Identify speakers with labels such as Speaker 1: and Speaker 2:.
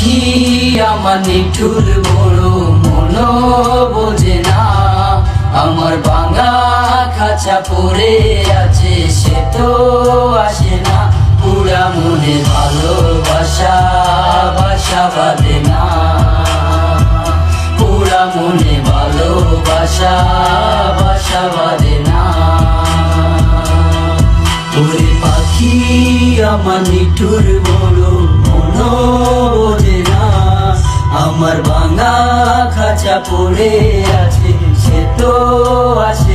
Speaker 1: পাখি আমার নিঠুর বড় মন বোঝে না, আমার ভাঙা খাঁচা পড়ে আছে সে তো আসে না। পুরা মনে ভালোবাসা বাসা বাঁধে না, পুরা মনে ভালোবাসা বাসা বাঁধে না। ওরে পাখি আমার নিঠুর বড় মন বোঝে না, আমার ভাঙা খাঁচা পড়ে আছে সে তো আসে